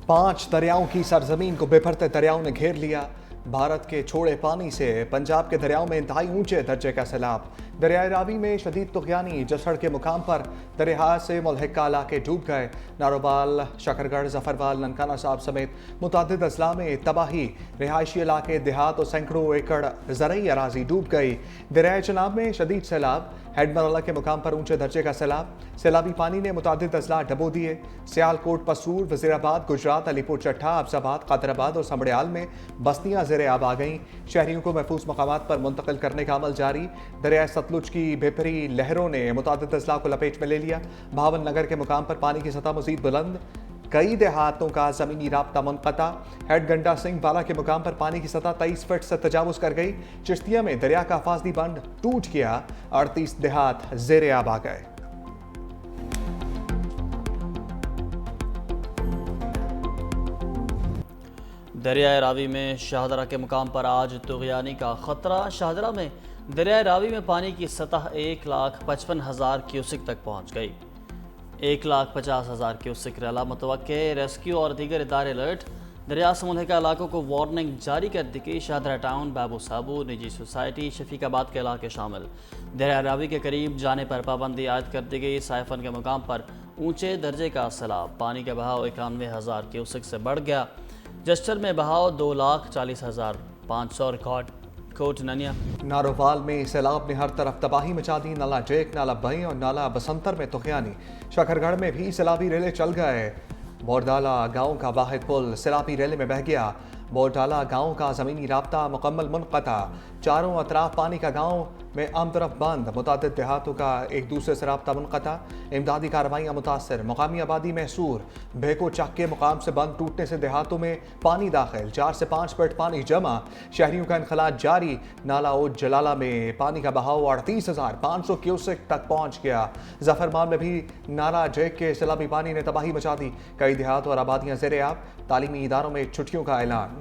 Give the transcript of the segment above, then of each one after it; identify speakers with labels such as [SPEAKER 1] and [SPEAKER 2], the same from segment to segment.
[SPEAKER 1] 5 दरियाओं की सरजमीन को बिफरते दरियाओं ने घेर लिया। भारत के छोड़े पानी से पंजाब के दरियाओं में इंतहाई ऊंचे दर्जे का सैलाब। दरियाए रावी में शदीद तुग़यानी, जसड़ के मुकाम पर दरिया से मुल्हिका इलाके डूब गए। नारोबाल, शकरगढ़, जफरवाल, ननकाना साहब समेत मुतअद्दिद अजला में तबाही। रिहायशी इलाके, देहात और सैकड़ों एकड़ ज़रई अराजी डूब गई। दरियाए चनाब में शदीद सैलाब। हेडमरला के मुकाम पर ऊंचे दर्जे का सैलाब। सैलाबी पानी ने मुतअद्दिद अजला डबो दिए। सियालकोट, पसूर, वज़ीराबाद, गुजरात, अलीपुर चट्टा, अफजाबाद, कादराबाद और समड़ियाल में बस्तियां ज़ेरे आब आ गईं। शहरियों को महफूज मकामात पर मुंतकिल करने का अमल जारी। दरियाए सतलुज की बेपरी लहरों ने मुतअद्दिद अजला को लपेट में ले लिया। भावन नगर के मुकाम पर पानी की सतह मज़ीद बुलंद। कई देहातों का ज़मीनी राब्ता मुनक़ता। हेड गंडा सिंह बाला के मुकाम पर पानी की सतह 23 फीट से तजावुज़ कर गई। चिश्तिया में दरिया का हफाजती बंद टूट गया। 38 देहात ज़ेरे आब आ गए।
[SPEAKER 2] दरियाए रावी में शाहदरा के मुकाम पर आज तुग़यानी का ख़तरा। शाहदरा में दरियाए रावी में पानी की सतह 1,55,000 क्यूसिक तक पहुँच गई। 1,50,000 क्यूसिक रला मुतवक्के। रेस्क्यू और दीगर इदारे अलर्ट। दरिया से मुल्हिका इलाकों को वार्निंग जारी कर दी गई। शाहदरा टाउन, बाबू साबू, निजी सोसाइटी, शफीकाबाद के इलाके शामिल। दरिया रावी के करीब जाने पर पाबंदी आयद कर दी गई। साइफन के मुकाम पर ऊंचे दर्जे का सैलाब। पानी का बहाव 91,000 क्यूसिक से बढ़ गया। जस्टर में बहाव 2,40,500 रिकॉर्ड। कोट ननिया।
[SPEAKER 1] नारोवाल में सैलाब ने हर तरफ तबाही मचा दी। नाला जेक, नाला बई और नाला बसंतर में तुग़यानी। शकरगढ़ में भी सैलाबी रेले चल गए। बोरडाला गांव का वाहिद पुल सैलाबी रेले में बह गया। बोरडाला गांव का ज़मीनी राब्ता मुकम्मल मुनक़ता। चारों अतराफ पानी का गांव में आम तरफ बंद। मुतअद्दिद देहातों का एक दूसरे से राब्ता मुनक़ता। इमदादी कार्रवाइयाँ मुतासर। मकामी आबादी महसूर। भेको चक के मुकाम से बंद टूटने से देहातों में पानी दाखिल। 4 से 5 फीट पानी जमा। शहरियों का इनखला जारी। नाला उज जलाला में पानी का बहाव 38,500 क्यूसेक तक पहुँच गया। जफरमाल में भी नाला जेक के सैलाबी पानी ने तबाही मचा दी। कई देहात और आबादियाँ ज़ेरे आब। तालीमी इदारों में छुट्टियों का ऐलान।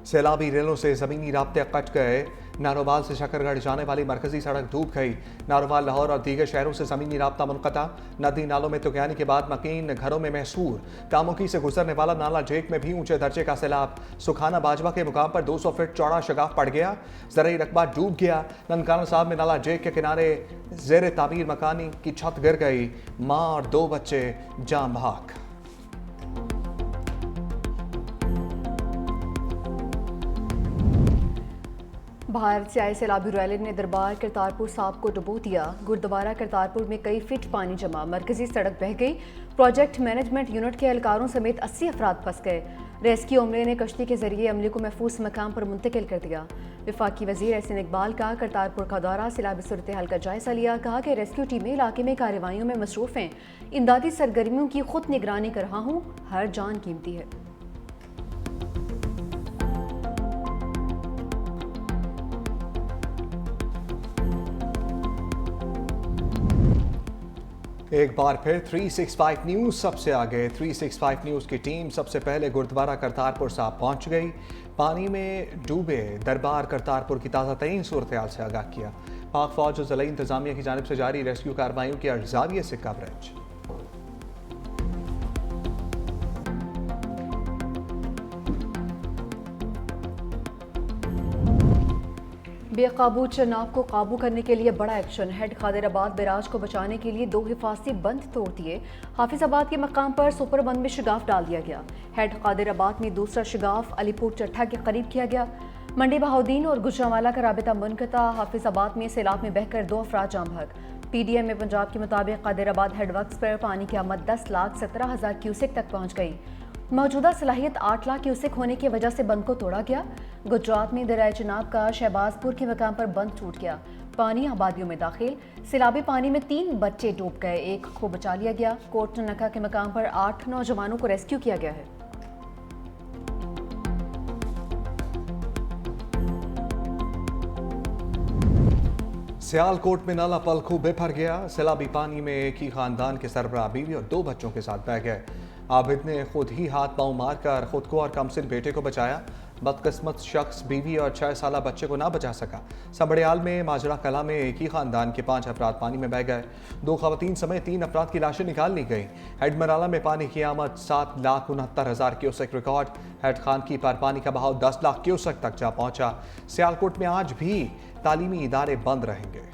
[SPEAKER 1] सैलाबी रेलों से ज़मीनी राब्ते कट गए। नारोवाल से शकरगढ़ जाने वाली मरकजी सड़क डूब गई। नारोवाल, लाहौर और दीगर शहरों से ज़मीनी राब्ता मुनक़ता। नदी नालों में तुग़यानी के बाद मकीन घरों में महसूर। कामोकी से गुजरने वाला नाला जेक में भी ऊंचे दर्जे का सैलाब। सुखाना बाजवा के मुकाम पर 200 फीट चौड़ा शगाफ पड़ गया। ज़रई रकबा डूब गया। ननकाना साहब में नाला जेक के किनारे ज़ेरे तामीर मकानी की छत गिर गई। माँ और 2 बच्चे जान बहक।
[SPEAKER 3] भारत से आए सैलाबी रैली ने दरबार करतारपुर साहब को डुबो दिया। गुरुद्वारा करतारपुर में कई फीट पानी जमा। मरकजी सड़क बह गई। प्रोजेक्ट मैनेजमेंट यूनिट के एहलकारों समेत 80 अफराद फंस गए। रेस्क्यू अमले ने कश्ती के जरिए अमले को महफूज मकाम पर मुंतकिल कर दिया। वफाकी वजीर एहसन इकबाल का करतारपुर का दौरा। सैलाबी सूरत हाल का जायजा लिया। कहा कि रेस्क्यू टीमें इलाके में कार्रवाइयों में मसरूफ़ हैं। इमदादी सरगर्मियों की खुद निगरानी कर रहा हूँ। हर जान कीमती है।
[SPEAKER 1] एक बार फिर 365 न्यूज़ सबसे आगे। 365 न्यूज़ की टीम सबसे पहले गुरुद्वारा करतारपुर साहब पहुंच गई। पानी में डूबे दरबार करतारपुर की ताज़ा तरीन सूरत हाल से आगाह किया। पाक फौज और ज़िला इंतज़ामिया की जानिब से जारी रेस्क्यू कार्रवाइयों की अर्ज़ाविये से कवरेज।
[SPEAKER 3] बेकाबू चनाब को काबू करने के लिए बड़ा एक्शन। हेड कादिराबाद बैराज को बचाने के लिए 2 हिफाजती बंद तोड़ दिए। हाफिजाबाद के मकाम पर सुपर बंद में शिगाफ डाल दिया गया। हेड कादिराबाद में दूसरा शिगाफ अलीपुर चट्टा के करीब किया गया। मंडी बहाउद्दीन और गुजरांवाला का राबिता मुनक़ता। हाफिजाबाद में सैलाब में बहकर 2 अफराद जाम बहक। PDM में पंजाब के मुताबिक कादिराबाद हेड वर्क्स पर पानी की आमद 10,17,000 क्यूसेक तक पहुँच गई। मौजूदा सलाहियत 8 लाख क्यूसेक होने की वजह से बंद को तोड़ा गया। गुजरात में दरियाए चनाब का शहबाजपुर के मकाम पर बंद टूट गया। पानी आबादियों में दाखिल। सैलाबी पानी में 3 बच्चे डूब गए। 1 को बचा लिया गया। कोट ननका के मकाम पर 8 नौजवानों को रेस्क्यू किया गया है।
[SPEAKER 1] सियालकोट में नाला पलखू बेभर गया। सैलाबी पानी में एक ही खानदान के सरबराह बीवी और 2 बच्चों के साथ बह गए। आबिद ने खुद ही हाथ पांव मारकर खुद को और कमसिन बेटे को बचाया। बदकिस्मत शख्स बीवी और 6 साला बच्चे को ना बचा सका। सबड़ियाल में माजरा कला में एक ही खानदान के 5 अफराद पानी में बह गए। 2 खवातीन समेत 3 अफराद की लाशें निकाल ली गई। हेडमराला में पानी की आमद 7,69,000 क्यूसेक रिकॉर्ड। हेड खानकी पर पानी का बहाव 10 लाख क्यूसेक तक जा पहुंचा। सियालकोट में आज भी तालीमी इदारे बंद रहेंगे।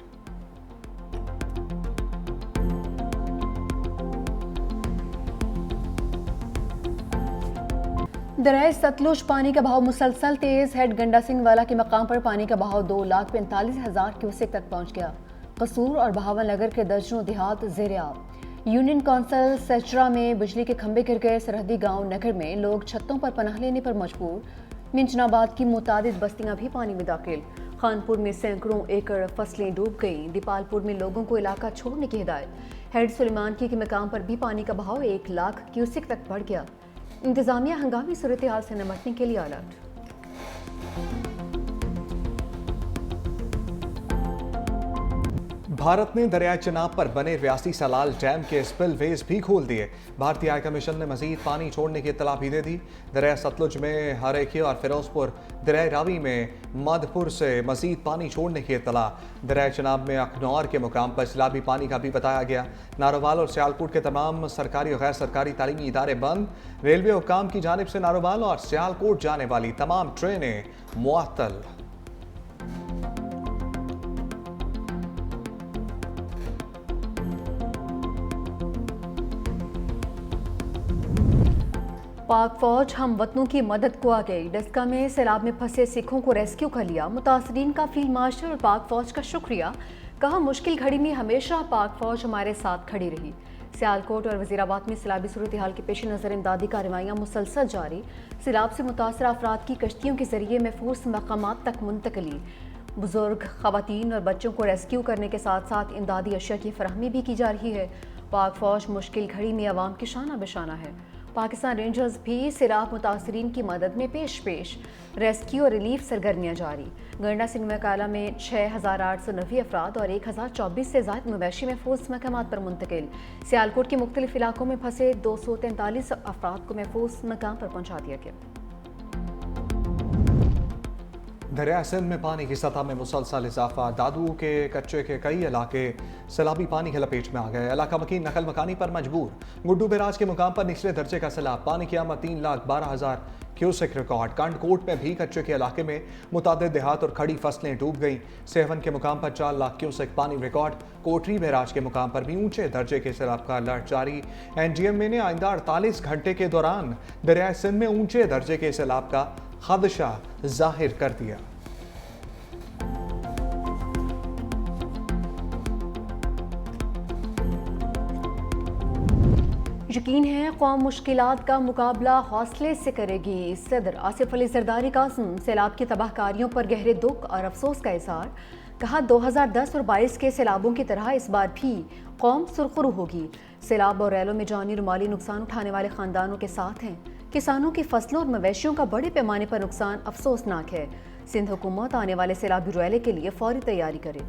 [SPEAKER 3] दरिया सतलुज पानी का बहाव मुसलसल तेज। हेड गंडा सिंह वाला के मकाम पर पानी का बहाव 2,45,000 क्यूसेक तक पहुंच गया। कसूर और बहावल नगर के दर्जनों देहात ज़ेर-ए-आब। यूनियन कौंसिल सेचरा में बिजली के खंभे गिर गए। सरहदी गांव नगर में लोग छतों पर पनाह लेने पर मजबूर। मिंचनाबाद की मुतादिद बस्तियां भी पानी में दाखिल। खानपुर में सैकड़ों एकड़ फसलें डूब गईं। दीपालपुर में लोगों को इलाका छोड़ने की हिदायत। हेड सुलेमान की मकाम पर भी पानी का बहाव 1 लाख क्यूसेक तक बढ़ गया। इंतजामिया हंगामी सूरत हाल से निपटने के लिए अलर्ट।
[SPEAKER 1] भारत ने दरियाए चिनाब पर बने रियासी सलाल डैम के स्पिलवेज भी खोल दिए। भारतीय हाई कमीशन ने मजीद पानी छोड़ने की इत्तला भी दे दी। दरिया सतलुज में हरेकी और फिरोजपुर, दरियाए रावी में मधपुर से मजीद पानी छोड़ने की इत्तला। दरियाए चिनाब में अखनौर के मुकाम पर सैलाबी पानी का भी बताया गया। नारोवाल और सियालकोट के तमाम सरकारी और गैर सरकारी तालीमी इदारे बंद। रेलवे हुकाम की जानिब से नारोवाल और सियालकोट जाने वाली तमाम ट्रेनें मुअत्तल।
[SPEAKER 3] पाक फौज हम वतनों की मदद को आ गई। डस्का में सैलाब में फंसे सिखों को रेस्क्यू कर लिया। मुतासरीन का फील्ड मार्शल और पाक फौज का शुक्रिया। कहा मुश्किल घड़ी में हमेशा पाक फौज हमारे साथ खड़ी रही। सियालकोट और वजीराबाद में सैलाबी सूरत हाल के पेश नज़र इमदादी कार्रवाइयाँ मुसलसल जारी। सैलाब से मुतासर अफराद की कश्तियों के जरिए महफूज मकामात तक मुंतकली। बुजुर्ग, खवातीन और बच्चों को रेस्क्यू करने के साथ साथ इमदादी अशिया की फराहमी भी की जा रही है। पाक फौज मुश्किल घड़ी में अवाम की शाना बशाना है। पाकिस्तान रेंजर्स भी सैलाब मुतासरीन की मदद में पेश रेस्क्यू और रिलीफ सरगर्मियाँ जारी। गंडा सिंह मकाला में 6,890 अफराद और 1,024 से ज़ायद मवेशी महफूज मकामात पर मुंतकिल। सियालकोट के मुख्तलिफ इलाकों में फंसे 243 अफराद को महफूज मकाम पर पहुँचा दिया गया।
[SPEAKER 1] दरिया सिंध में पानी की सतह में मुसलसल इजाफा। दादू के कच्चे के कई इलाके सैलाबी पानी के लपेट में आ गए। इलाका मकीन नकल मकानी पर मजबूर। गुड्डू बैराज के मुकाम पर निचले दर्जे का सैलाब। पानी की आमद 3,12,000 क्यूसेक रिकॉर्ड। कंडकोट में भी कच्चे के इलाके में मुतादिद देहात और खड़ी फसलें डूब गईं। सेवन के मुकाम पर 4 लाख क्यूसेक पानी रिकॉर्ड। कोटरी बैराज के मुकाम पर भी ऊंचे दर्जे के सैलाब का अलर्ट जारी। NGMA ने आइंदा 48 घंटे के दौरान दरिया सिंध में ऊंचे दर्जे के सैलाब का खदशा जाहिर कर दिया।
[SPEAKER 3] यकीन है कौम मुश्किलात का मुकाबला हौसले से करेगी। सदर आसिफ अली जरदारी का सैलाब की तबाहकारियों पर गहरे दुख और अफसोस का इजहार। कहा 2010 और 22 के सैलाबों की तरह इस बार भी कौम सुरखरू होगी। सैलाब और रैलों में जानी और माली नुकसान उठाने वाले खानदानों के साथ हैं। किसानों की फसलों और मवेशियों का बड़े पैमाने पर नुकसान अफसोसनाक है। सिंध हुकूमत आने वाले सैलाबी रैले के लिए फौरी तैयारी करे।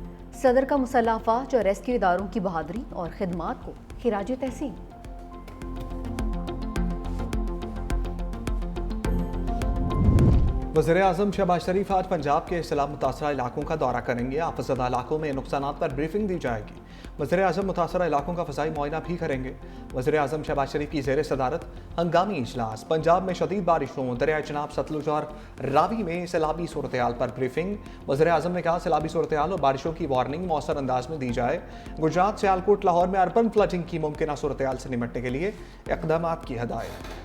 [SPEAKER 3] सदर का मुसल्लह अफवाज और रेस्क्यू इदारों की बहादुरी और खिदमात को खिराज तहसीन।
[SPEAKER 1] वज़ीर-ए-आज़म शहबाज शरीफ आज पंजाब के सैलाब मुतासरा इलाकों का दौरा करेंगे। आफतज़दा इलाकों में नुकसानात पर ब्रीफिंग दी जाएगी। वज़ीर-ए-आज़म मुतासरा इलाकों का फ़ज़ाई मुआयना भी करेंगे। वज़ीर-ए-आज़म शहबाज शरीफ की ज़ेर सदारत हंगामी इजलास। पंजाब में शदीद बारिशों, दरिया चिनाब, सतलुज और रावी में सैलाबी सूरत हाल पर ब्रीफिंग। वज़ीर-ए-आज़म ने कहा सैलाबी सूरत हाल और बारिशों की वार्निंग मौसर अंदाज में दी जाए। गुजरात, सियालकोट, लाहौर में अर्बन फ्लडिंग की मुमकिन सूरत हाल से निपटने के लिए इक़दाम की हदायत।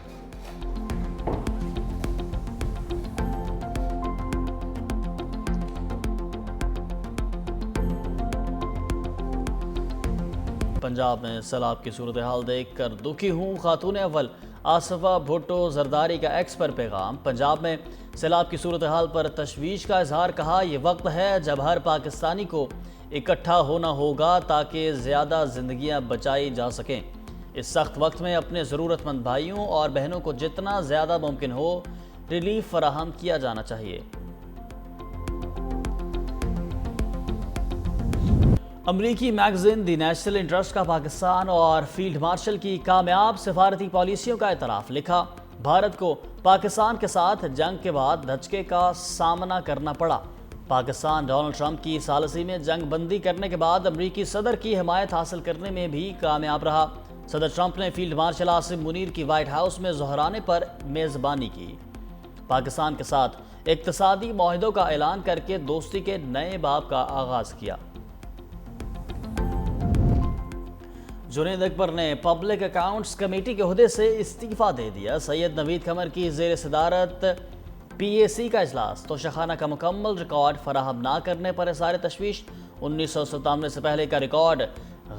[SPEAKER 2] पंजाब में सैलाब की सूरत हाल देख कर दुखी हूँ। खातून अव्वल आसफा भुट्टो जरदारी का एक्स पर पैगाम। पंजाब में सैलाब की सूरत हाल पर तशवीश का इजहार। कहा यह वक्त है जब हर पाकिस्तानी को इकट्ठा होना होगा ताकि ज़्यादा ज़िंदगियाँ बचाई जा सकें। इस सख्त वक्त में अपने ज़रूरतमंद भाइयों और बहनों को जितना ज़्यादा मुमकिन हो रिलीफ फराहम किया जाना चाहिए। अमरीकी मैगज़ीन दी नेशनल इंटरेस्ट का पाकिस्तान और फील्ड मार्शल की कामयाब सिफारती पॉलिसियों का एतराफ़। लिखा भारत को پاکستان کے ساتھ جنگ کے بعد دھچکے کا سامنا کرنا پڑا۔ پاکستان ڈونلڈ ٹرمپ کی ثالثی میں جنگ بندی کرنے کے بعد امریکی صدر کی حمایت حاصل کرنے میں بھی کامیاب رہا۔ صدر ٹرمپ نے فیلڈ مارشل عاصم منیر کی وائٹ ہاؤس میں ظہرانے پر میزبانی کی۔ پاکستان کے ساتھ اقتصادی معاہدوں کا اعلان کر کے دوستی کے نئے باب کا آغاز کیا۔ جنید اکبر نے پبلک اکاؤنٹس کمیٹی کے عہدے سے استعفیٰ دے دیا۔ سید نوید قمر کی زیر صدارت پی اے سی کا اجلاس توشخانہ کا مکمل ریکارڈ فراہم نہ کرنے پر اظہار تشویش۔ 1997 سے پہلے کا ریکارڈ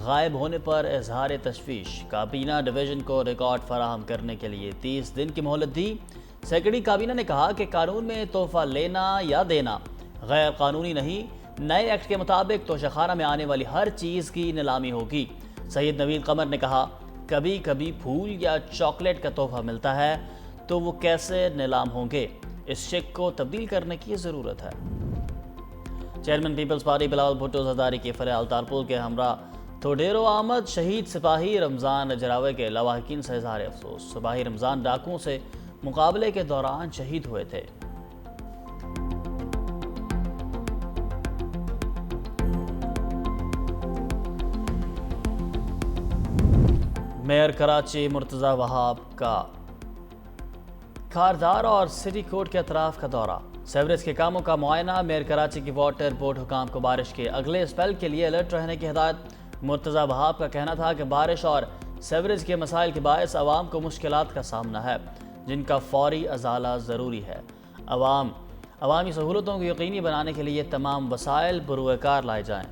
[SPEAKER 2] غائب ہونے پر اظہار تشویش۔ کابینہ ڈویژن کو ریکارڈ فراہم کرنے کے لیے 30 دن کی مہلت دی۔ سیکرٹری کابینہ نے کہا کہ قانون میں تحفہ لینا یا دینا غیر قانونی نہیں۔ نئے ایکٹ کے مطابق توشخانہ میں آنے والی ہر چیز کی نیلامی ہوگی۔ سید نوید قمر نے کہا کبھی کبھی پھول یا چاکلیٹ کا تحفہ ملتا ہے تو وہ کیسے نیلام ہوں گے؟ اس شک کو تبدیل کرنے کی ضرورت ہے۔ چیئرمین پیپلز پارٹی بلاول بھٹو زرداری کے فریال تارپول کے ہمراہ تھوڈیرو احمد شہید سپاہی رمضان جراوے کے لواحقین سے اظہار افسوس۔ سپاہی رمضان ڈاکوؤں سے مقابلے کے دوران شہید ہوئے تھے۔ میئر کراچی مرتضی وہاب کا کاردار اور سٹی کورٹ کے اطراف کا دورہ۔ سیوریج کے کاموں کا معائنہ۔ میئر کراچی کی واٹر بورڈ حکام کو بارش کے اگلے اسپیل کے لیے الرٹ رہنے کی ہدایت۔ مرتضی وہاب کا کہنا تھا کہ بارش اور سیوریج کے مسائل کے باعث عوام کو مشکلات کا سامنا ہے جن کا فوری ازالہ ضروری ہے۔ عوامی سہولتوں کو یقینی بنانے کے لیے تمام وسائل بروئے کار لائے جائیں۔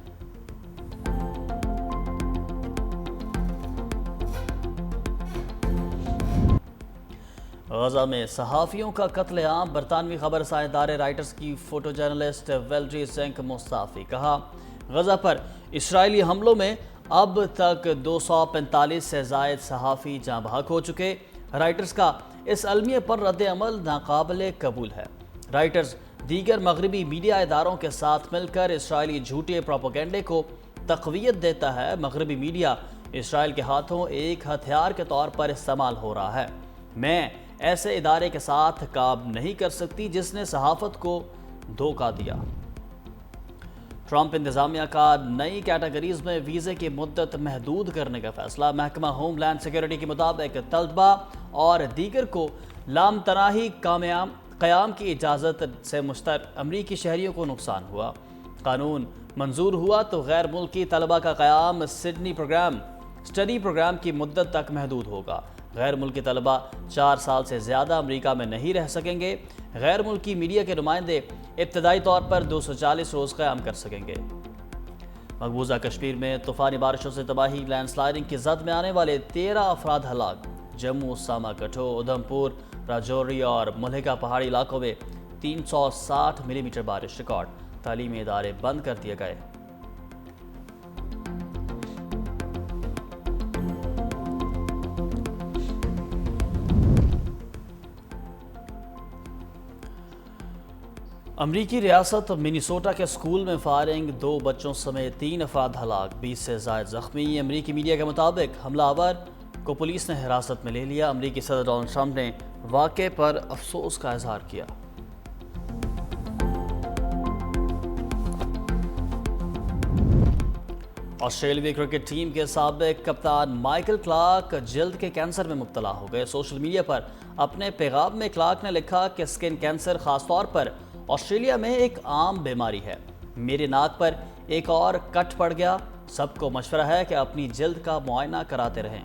[SPEAKER 2] غزہ میں صحافیوں کا قتل عام۔ برطانوی خبر رساں ادارے رائٹرز کی فوٹو جرنلسٹ ویلڈری زنک مستعفی۔ کہا غزہ پر اسرائیلی حملوں میں اب تک 245 سے زائد صحافی جاں بحق ہو چکے۔ رائٹرز کا اس المیہ پر رد عمل ناقابل قبول ہے۔ رائٹرز دیگر مغربی میڈیا اداروں کے ساتھ مل کر اسرائیلی جھوٹے پروپیگنڈے کو تقویت دیتا ہے۔ مغربی میڈیا اسرائیل کے ہاتھوں ایک ہتھیار کے طور پر استعمال ہو رہا ہے۔ میں ایسے ادارے کے ساتھ کام نہیں کر سکتی جس نے صحافت کو دھوکہ دیا۔ ٹرمپ انتظامیہ کا نئی کیٹیگریز میں ویزے کی مدت محدود کرنے کا فیصلہ۔ محکمہ ہوم لینڈ سیکیورٹی کے مطابق طلبہ اور دیگر کو لامتناہی قیام کی اجازت سے مشترک امریکی شہریوں کو نقصان ہوا۔ قانون منظور ہوا تو غیر ملکی طلبہ کا قیام اسٹڈی پروگرام کی مدت تک محدود ہوگا۔ غیر ملکی طلبہ 4 سال سے زیادہ امریکہ میں نہیں رہ سکیں گے۔ غیر ملکی میڈیا کے نمائندے ابتدائی طور پر 240 روز قیام کر سکیں گے۔ مقبوضہ کشمیر میں طوفانی بارشوں سے تباہی۔ لینڈ سلائڈنگ کی زد میں آنے والے 13 افراد ہلاک۔ جموں، ساما کٹھو، ادھمپور، راجوری اور ملحقہ پہاڑی علاقوں میں 360 ملی میٹر بارش ریکارڈ۔ تعلیمی ادارے بند کر دیے گئے۔ امریکی ریاست منیسوٹا کے اسکول میں فائرنگ، 2 بچوں سمیت 3 افراد ہلاک، 20 سے زائد زخمی۔ امریکی میڈیا کے مطابق حملہ آور کو پولیس نے حراست میں لے لیا۔ امریکی صدر ڈونلڈ ٹرمپ نے واقعے پر افسوس کا اظہار کیا۔ آسٹریلوی کرکٹ ٹیم کے سابق کپتان مائیکل کلارک جلد کے کینسر میں مبتلا ہو گئے۔ سوشل میڈیا پر اپنے پیغام میں کلارک نے لکھا کہ اسکن کینسر خاص طور پر آسٹریلیا میں ایک عام بیماری ہے۔ میرے ناک پر ایک اور کٹ پڑ گیا۔ سب کو مشورہ ہے کہ اپنی جلد کا معائنہ کراتے رہیں۔